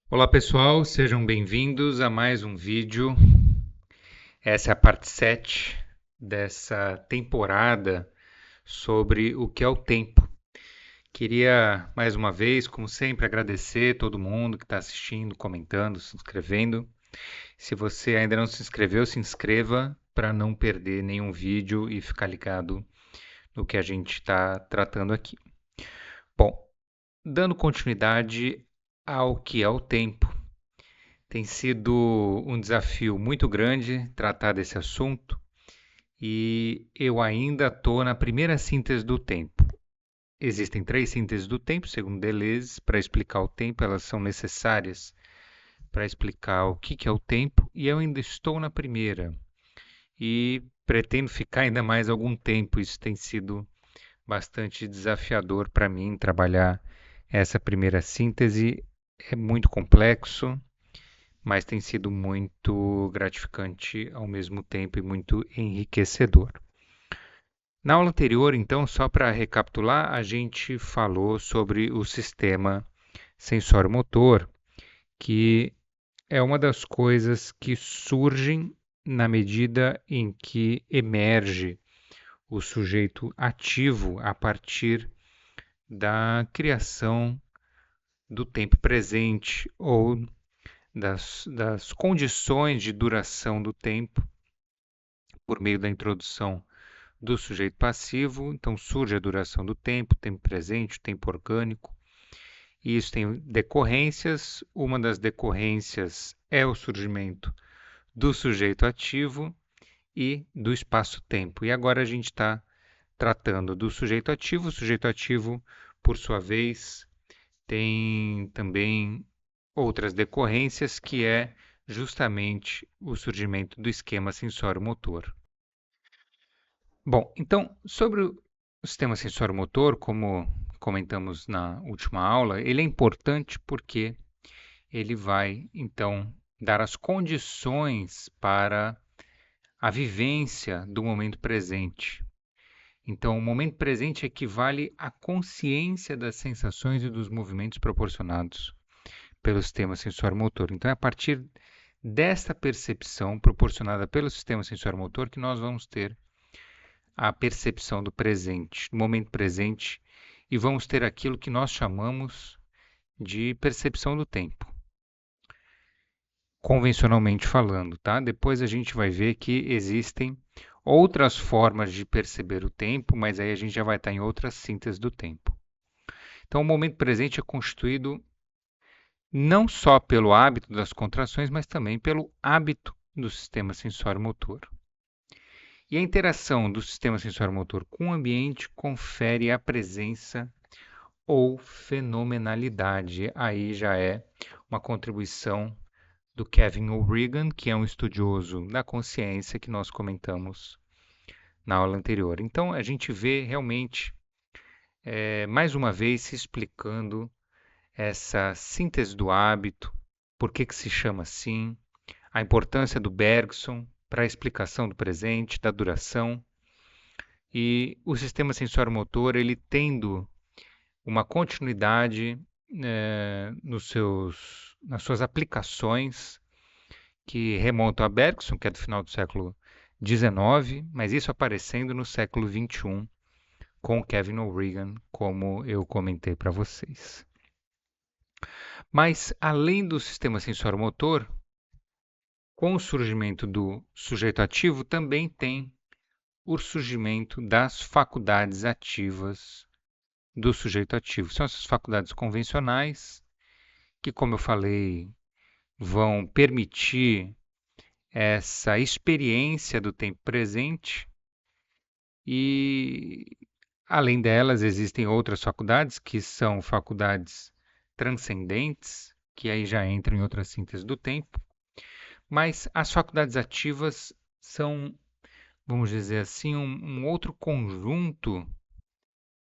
Olá pessoal, sejam bem-vindos a mais um vídeo. Essa é a parte 7 dessa temporada sobre o que é o tempo. Queria mais uma vez, como sempre, agradecer todo mundo que está assistindo, comentando, se inscrevendo. Se você ainda não se inscreveu, se inscreva para não perder nenhum vídeo e ficar ligado no que a gente está tratando aqui. Bom, dando continuidade ao que é o tempo. Tem sido um desafio muito grande tratar desse assunto e eu ainda estou na primeira síntese do tempo. Existem 3 sínteses do tempo, segundo Deleuze, para explicar o tempo, elas são necessárias para explicar o que é o tempo, e eu ainda estou na primeira e pretendo ficar ainda mais algum tempo. Isso tem sido bastante desafiador para mim, trabalhar essa primeira síntese. É muito complexo, mas tem sido muito gratificante ao mesmo tempo e muito enriquecedor. Na aula anterior, então, só para recapitular, a gente falou sobre o sistema sensório-motor, que é uma das coisas que surgem na medida em que emerge o sujeito ativo a partir da criação do tempo presente ou das condições de duração do tempo por meio da introdução do sujeito passivo. Então surge a duração do tempo presente, o tempo orgânico, e isso tem decorrências. Uma das decorrências é o surgimento do sujeito ativo e do espaço-tempo. E agora a gente está tratando do sujeito ativo. O sujeito ativo, por sua vez, tem também outras decorrências, que é justamente o surgimento do esquema sensório-motor. Bom, então, sobre o sistema sensório-motor, como comentamos na última aula, ele é importante porque ele vai, então, dar as condições para a vivência do momento presente. Então, o momento presente equivale à consciência das sensações e dos movimentos proporcionados pelo sistema sensório-motor. Então, é a partir desta percepção proporcionada pelo sistema sensório-motor que nós vamos ter a percepção do presente, do momento presente, e vamos ter aquilo que nós chamamos de percepção do tempo, convencionalmente falando, tá? Depois a gente vai ver que existem outras formas de perceber o tempo, mas aí a gente já vai estar em outra síntese do tempo. Então, o momento presente é constituído não só pelo hábito das contrações, mas também pelo hábito do sistema sensório-motor. E a interação do sistema sensório-motor com o ambiente confere a presença ou fenomenalidade. Aí já é uma contribuição do Kevin O'Regan, que é um estudioso da consciência que nós comentamos na aula anterior. Então, a gente vê realmente, mais uma vez, se explicando essa síntese do hábito, por que se chama assim, a importância do Bergson para a explicação do presente, da duração, e o sistema sensório-motor, ele tendo uma continuidade nas suas aplicações, que remontam a Bergson, que é do final do século XIX, mas isso aparecendo no século XXI, com Kevin O'Regan, como eu comentei para vocês. Mas, além do sistema sensório-motor, com o surgimento do sujeito ativo, também tem o surgimento das faculdades ativas do sujeito ativo. São essas faculdades convencionais que, como eu falei, vão permitir essa experiência do tempo presente, e, além delas, existem outras faculdades, que são faculdades transcendentes, que aí já entram em outra síntese do tempo. Mas as faculdades ativas são, vamos dizer assim, um outro conjunto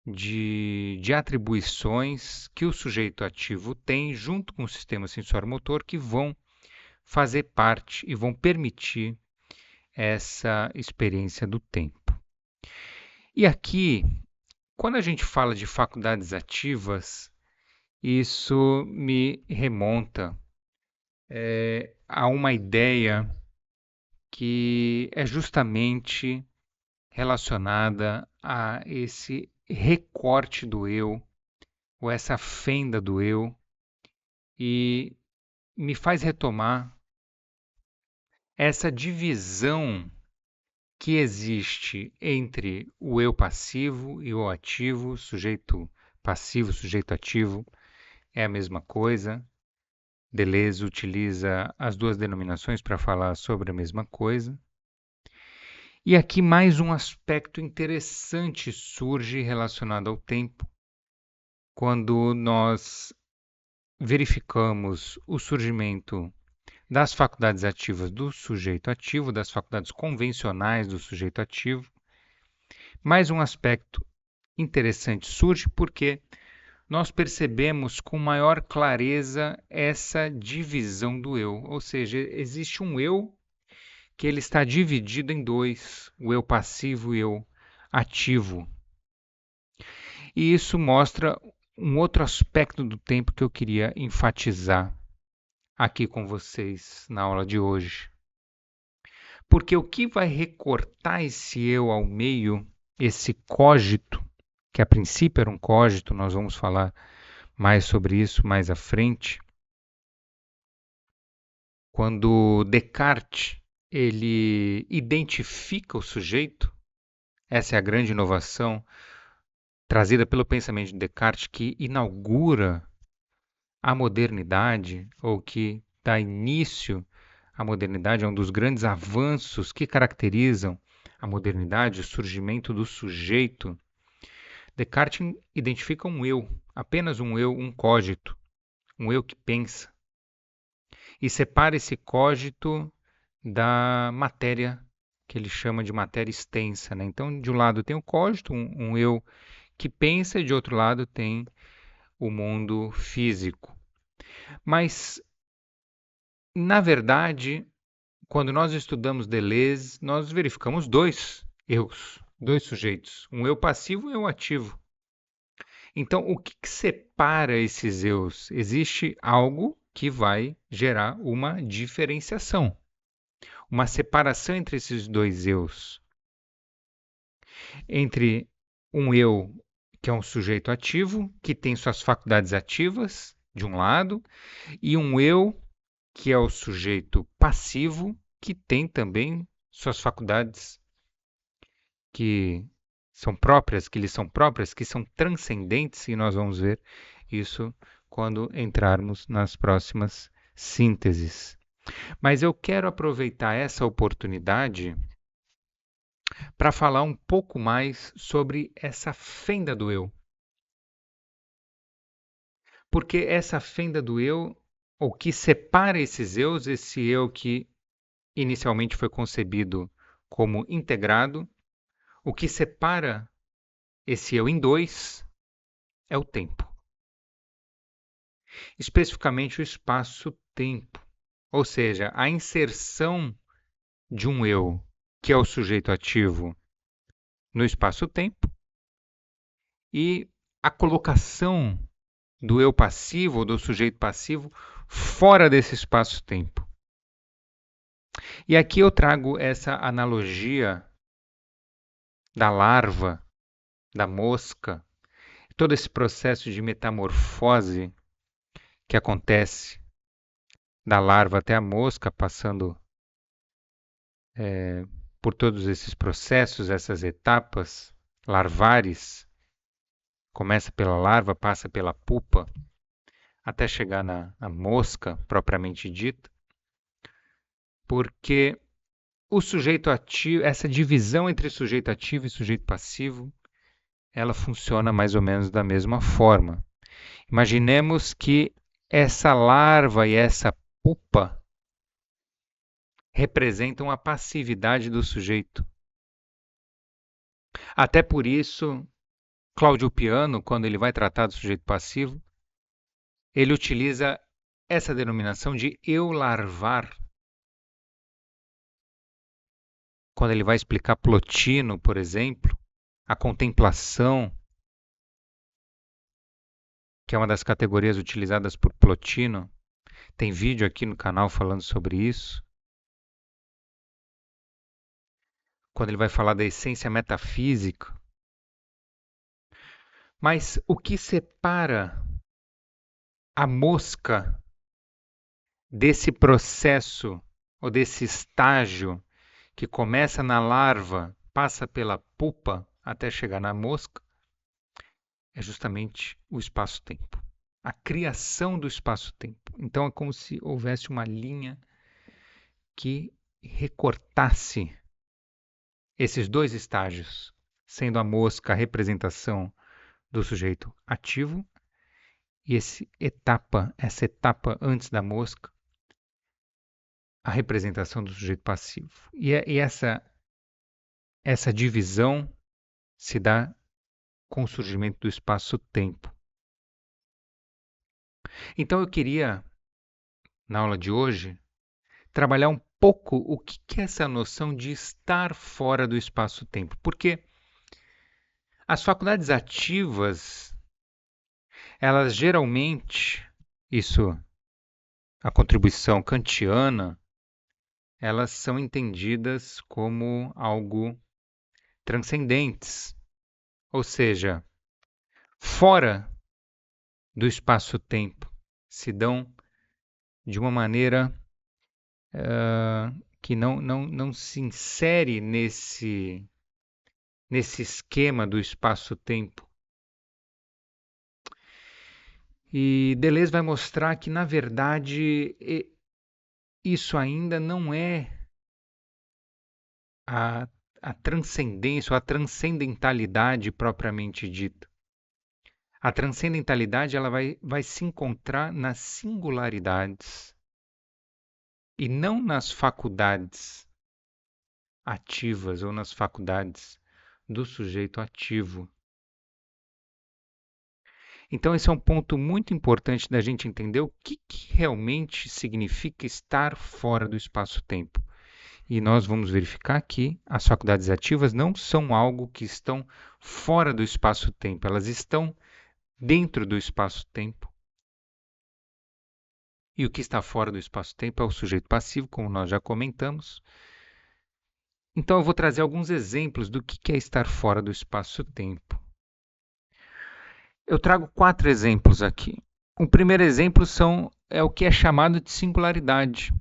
de atribuições que o sujeito ativo tem junto com o sistema sensório-motor, que vão fazer parte e vão permitir essa experiência do tempo. E aqui, quando a gente fala de faculdades ativas, isso me remonta a uma ideia que é justamente relacionada a esse recorte do eu, ou essa fenda do eu, e me faz retomar essa divisão que existe entre o eu passivo e o ativo, sujeito passivo, sujeito ativo, é a mesma coisa. Deleuze utiliza as duas denominações para falar sobre a mesma coisa. E aqui mais um aspecto interessante surge relacionado ao tempo, quando nós verificamos o surgimento das faculdades ativas do sujeito ativo, das faculdades convencionais do sujeito ativo. Mais um aspecto interessante surge porque nós percebemos com maior clareza essa divisão do eu, ou seja, existe um eu que ele está dividido em dois, o eu passivo e o eu ativo. E isso mostra um outro aspecto do tempo que eu queria enfatizar aqui com vocês na aula de hoje. Porque o que vai recortar esse eu ao meio, esse cogito, que a princípio era um cogito, nós vamos falar mais sobre isso mais à frente. Quando Descartes ele identifica o sujeito, essa é a grande inovação trazida pelo pensamento de Descartes que inaugura a modernidade, ou que dá início à modernidade, é um dos grandes avanços que caracterizam a modernidade, o surgimento do sujeito. Descartes identifica um eu, apenas um eu, um cogito, um eu que pensa, e separa esse cogito da matéria, que ele chama de matéria extensa. Né? Então, de um lado tem o cogito, um eu que pensa, e de outro lado tem o mundo físico. Mas, na verdade, quando nós estudamos Deleuze, nós verificamos dois eus, dois sujeitos, um eu passivo e um eu ativo. Então, o que separa esses eus? Existe algo que vai gerar uma diferenciação, uma separação entre esses dois eus. Entre um eu que é um sujeito ativo, que tem suas faculdades ativas, de um lado, e um eu que é o sujeito passivo, que tem também suas faculdades que são próprias, que lhe são próprias, que são transcendentes, e nós vamos ver isso quando entrarmos nas próximas sínteses. Mas eu quero aproveitar essa oportunidade para falar um pouco mais sobre essa fenda do eu. Porque essa fenda do eu, o que separa esses eus, esse eu que inicialmente foi concebido como integrado, o que separa esse eu em dois é o tempo. Especificamente o espaço-tempo, ou seja, a inserção de um eu, que é o sujeito ativo, no espaço-tempo, e a colocação do eu passivo ou do sujeito passivo fora desse espaço-tempo. E aqui eu trago essa analogia da larva, da mosca, todo esse processo de metamorfose que acontece da larva até a mosca, passando por todos esses processos, essas etapas larvares, começa pela larva, passa pela pupa, até chegar na mosca propriamente dita, porque o sujeito ativo, essa divisão entre sujeito ativo e sujeito passivo, ela funciona mais ou menos da mesma forma. Imaginemos que essa larva e essa pupa representam a passividade do sujeito. Até por isso, Cláudio Piano, quando ele vai tratar do sujeito passivo, ele utiliza essa denominação de eu larvar. Quando ele vai explicar Plotino, por exemplo, a contemplação, que é uma das categorias utilizadas por Plotino. Tem vídeo aqui no canal falando sobre isso. Quando ele vai falar da essência metafísica. Mas o que separa a mosca desse processo ou desse estágio que começa na larva, passa pela pupa até chegar na mosca, é justamente o espaço-tempo. A criação do espaço-tempo. Então é como se houvesse uma linha que recortasse esses dois estágios, sendo a mosca a representação do sujeito ativo e essa etapa antes da mosca, a representação do sujeito passivo. E essa divisão se dá com o surgimento do espaço-tempo. Então eu queria, na aula de hoje, trabalhar um pouco o que é essa noção de estar fora do espaço-tempo. Porque as faculdades ativas, elas geralmente, a contribuição kantiana, elas são entendidas como algo transcendentes, ou seja, fora do espaço-tempo, se dão de uma maneira que não se insere nesse esquema do espaço-tempo. E Deleuze vai mostrar que, na verdade, isso ainda não é a transcendência ou a transcendentalidade propriamente dita. A transcendentalidade ela vai se encontrar nas singularidades e não nas faculdades ativas ou nas faculdades do sujeito ativo. Então, esse é um ponto muito importante da gente entender o que realmente significa estar fora do espaço-tempo. E nós vamos verificar que as faculdades ativas não são algo que estão fora do espaço-tempo, elas estão dentro do espaço-tempo. E o que está fora do espaço-tempo é o sujeito passivo, como nós já comentamos. Então eu vou trazer alguns exemplos do que é estar fora do espaço-tempo. Eu trago 4 exemplos aqui. O primeiro exemplo é o que é chamado de singularidade.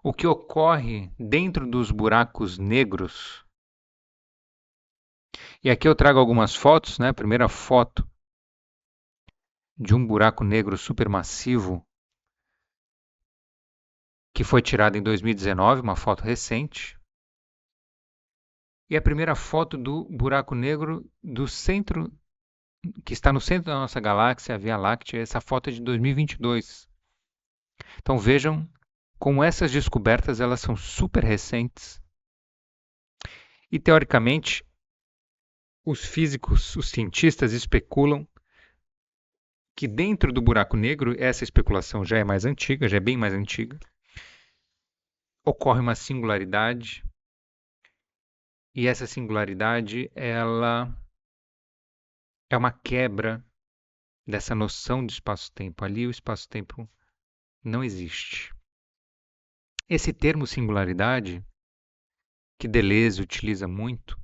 O que ocorre dentro dos buracos negros. E aqui eu trago algumas fotos, né? A primeira foto de um buraco negro supermassivo que foi tirada em 2019, uma foto recente. E a primeira foto do buraco negro do centro, que está no centro da nossa galáxia, a Via Láctea. Essa foto é de 2022. Então vejam como essas descobertas elas são super recentes. E teoricamente, os físicos, os cientistas especulam que dentro do buraco negro, essa especulação já é mais antiga, já é bem mais antiga, ocorre uma singularidade e essa singularidade ela é uma quebra dessa noção de espaço-tempo. Ali o espaço-tempo não existe. Esse termo singularidade, que Deleuze utiliza muito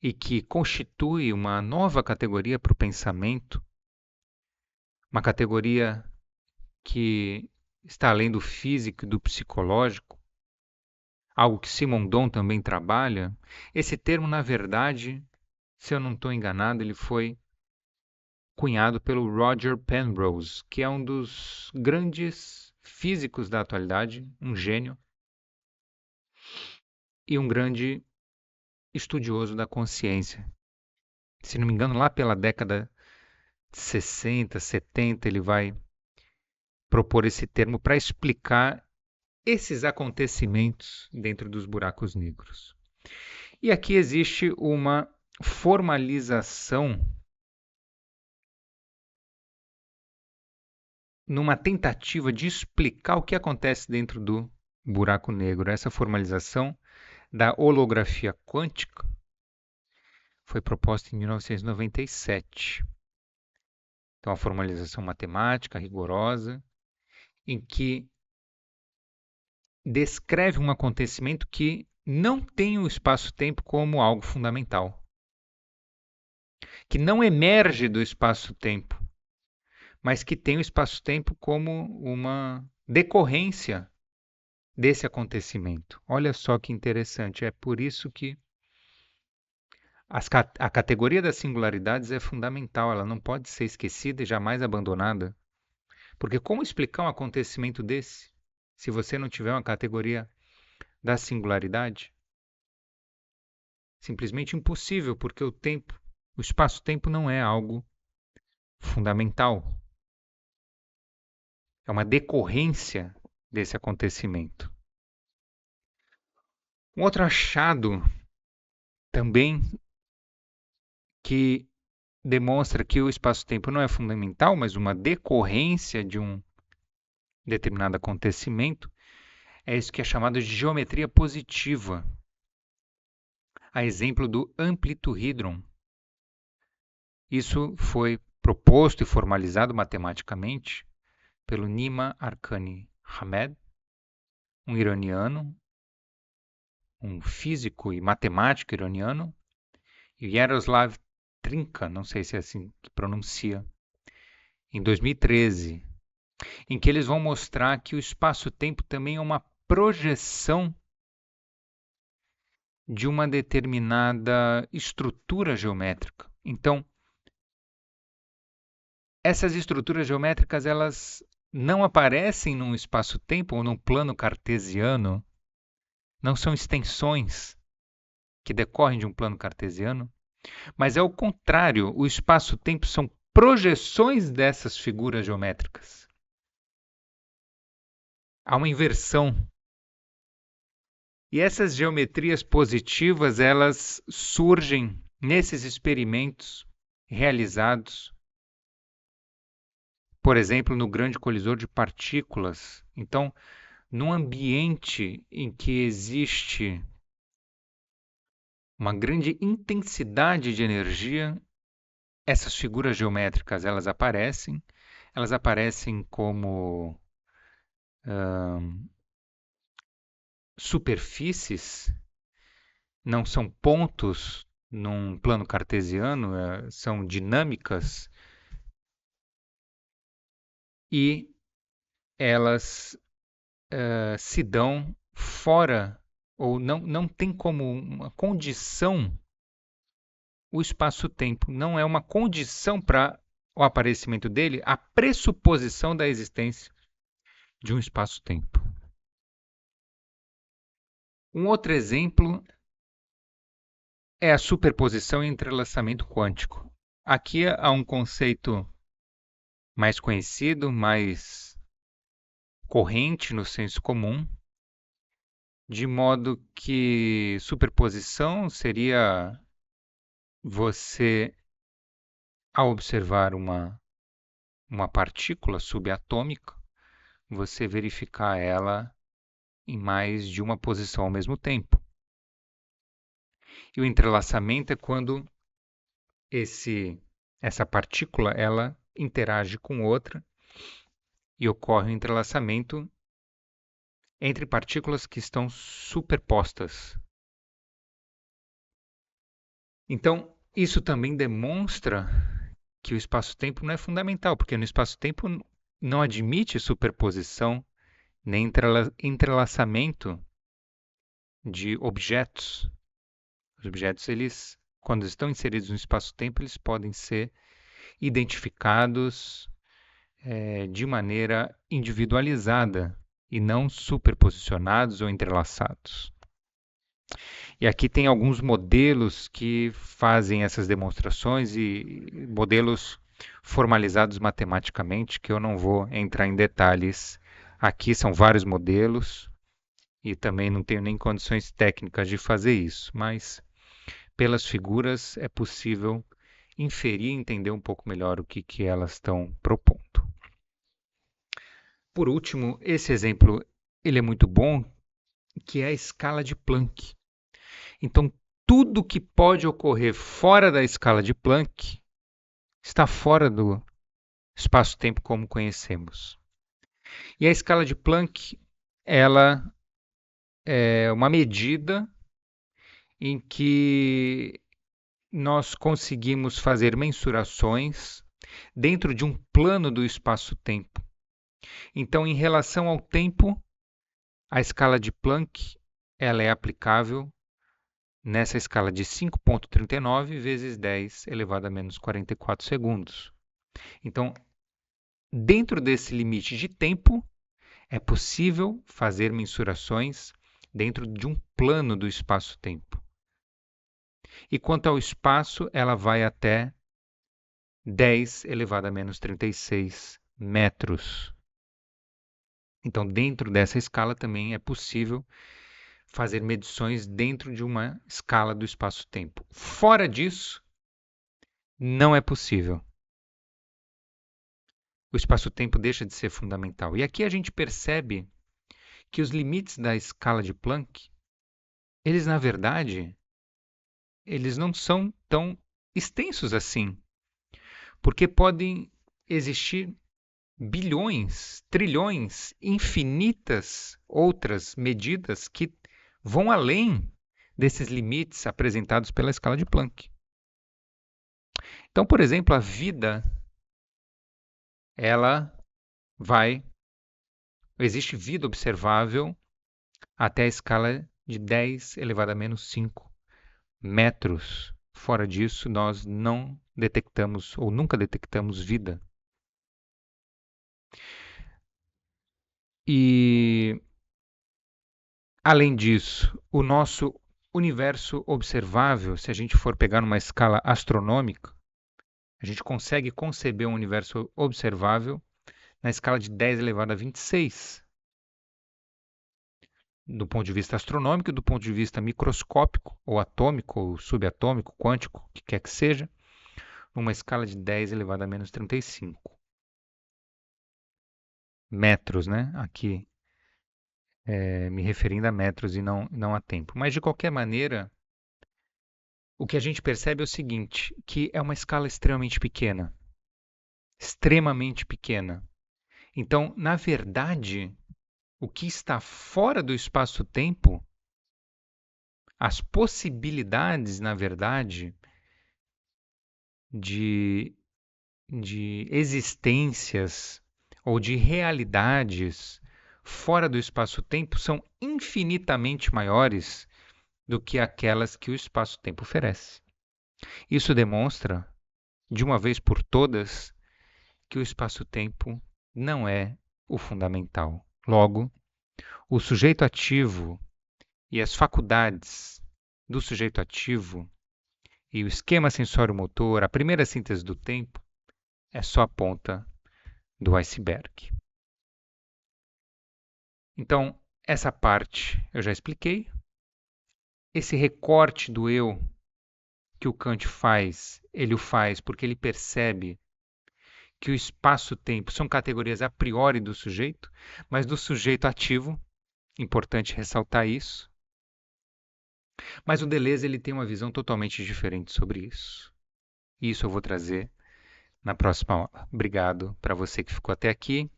e que constitui uma nova categoria para o pensamento, uma categoria que está além do físico e do psicológico, algo que Simondon também trabalha. Esse termo, na verdade, se eu não estou enganado, ele foi cunhado pelo Roger Penrose, que é um dos grandes físicos da atualidade, um gênio e um grande estudioso da consciência. Se não me engano, lá pela década de 60, 70, ele vai propor esse termo para explicar esses acontecimentos dentro dos buracos negros. E aqui existe uma formalização numa tentativa de explicar o que acontece dentro do buraco negro. Essa formalização da holografia quântica, foi proposta em 1997. Então, a formalização matemática rigorosa, em que descreve um acontecimento que não tem o espaço-tempo como algo fundamental, que não emerge do espaço-tempo, mas que tem o espaço-tempo como uma decorrência desse acontecimento. Olha só que interessante, é por isso que a categoria das singularidades é fundamental, ela não pode ser esquecida e jamais abandonada. Porque como explicar um acontecimento desse se você não tiver uma categoria da singularidade? Simplesmente impossível, porque o espaço-tempo não é algo fundamental. É uma decorrência desse acontecimento. Um outro achado também que demonstra que o espaço-tempo não é fundamental, mas uma decorrência de um determinado acontecimento, é isso que é chamado de geometria positiva. A exemplo do amplituhidron. Isso foi proposto e formalizado matematicamente pelo Nima Arkani Hamed, um iraniano, um físico e matemático iraniano, e Yaroslav Trinka, não sei se é assim que pronuncia, em 2013, em que eles vão mostrar que o espaço-tempo também é uma projeção de uma determinada estrutura geométrica. Então, essas estruturas geométricas, elas não aparecem num espaço-tempo ou num plano cartesiano, não são extensões que decorrem de um plano cartesiano, mas é o contrário, o espaço-tempo são projeções dessas figuras geométricas. Há uma inversão. E essas geometrias positivas, elas surgem nesses experimentos realizados, por exemplo, no grande colisor de partículas. Então, num ambiente em que existe uma grande intensidade de energia, essas figuras geométricas elas aparecem como superfícies, não são pontos num plano cartesiano, são dinâmicas e elas se dão fora ou não tem como uma condição o espaço-tempo. Não é uma condição para o aparecimento dele a pressuposição da existência de um espaço-tempo. Um outro exemplo é a superposição e entrelaçamento quântico. Aqui há um conceito mais conhecido, mais corrente no senso comum, de modo que superposição seria você, ao observar uma partícula subatômica, você verificar ela em mais de uma posição ao mesmo tempo. E o entrelaçamento é quando essa partícula ela interage com outra e ocorre um entrelaçamento entre partículas que estão superpostas. Então, isso também demonstra que o espaço-tempo não é fundamental, porque no espaço-tempo não admite superposição nem entrelaçamento de objetos. Os objetos, eles, quando estão inseridos no espaço-tempo, eles podem ser identificados de maneira individualizada e não superposicionados ou entrelaçados. E aqui tem alguns modelos que fazem essas demonstrações e modelos formalizados matematicamente, que eu não vou entrar em detalhes. Aqui são vários modelos e também não tenho nem condições técnicas de fazer isso, mas pelas figuras é possível inferir e entender um pouco melhor o que elas estão propondo. Por último, esse exemplo ele é muito bom, que é a escala de Planck. Então, tudo que pode ocorrer fora da escala de Planck está fora do espaço-tempo como conhecemos. E a escala de Planck, ela é uma medida em que nós conseguimos fazer mensurações dentro de um plano do espaço-tempo. Então, em relação ao tempo, a escala de Planck ela é aplicável nessa escala de 5,39 vezes 10 elevado a menos 44 segundos. Então, dentro desse limite de tempo, é possível fazer mensurações dentro de um plano do espaço-tempo. E quanto ao espaço, ela vai até 10 elevado a menos 36 metros. Então, dentro dessa escala também é possível fazer medições dentro de uma escala do espaço-tempo. Fora disso, não é possível. O espaço-tempo deixa de ser fundamental. E aqui a gente percebe que os limites da escala de Planck, eles na verdade, eles não são tão extensos assim, porque podem existir bilhões, trilhões, infinitas outras medidas que vão além desses limites apresentados pela escala de Planck. Então, por exemplo, a vida, ela existe vida observável até a escala de 10 elevado a menos 5 metros. Fora disso, nós não detectamos ou nunca detectamos vida. E, além disso, o nosso universo observável, se a gente for pegar numa escala astronômica, a gente consegue conceber um universo observável na escala de 10 elevado a 26. Do ponto de vista astronômico e do ponto de vista microscópico, ou atômico, ou subatômico, quântico, o que quer que seja, numa escala de 10 elevado a menos 35 metros, né? Aqui me referindo a metros e não a tempo. Mas, de qualquer maneira, o que a gente percebe é o seguinte, que é uma escala extremamente pequena. Extremamente pequena. Então, na verdade, o que está fora do espaço-tempo, as possibilidades, na verdade, de existências ou de realidades fora do espaço-tempo são infinitamente maiores do que aquelas que o espaço-tempo oferece. Isso demonstra, de uma vez por todas, que o espaço-tempo não é o fundamental. Logo, o sujeito ativo e as faculdades do sujeito ativo e o esquema sensório-motor, a primeira síntese do tempo, é só a ponta do iceberg. Então, essa parte eu já expliquei. Esse recorte do eu que o Kant faz, ele o faz porque ele percebe que o espaço-tempo são categorias a priori do sujeito, mas do sujeito ativo, importante ressaltar isso. Mas o Deleuze ele tem uma visão totalmente diferente sobre isso. E isso eu vou trazer na próxima aula. Obrigado para você que ficou até aqui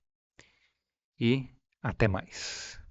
e até mais.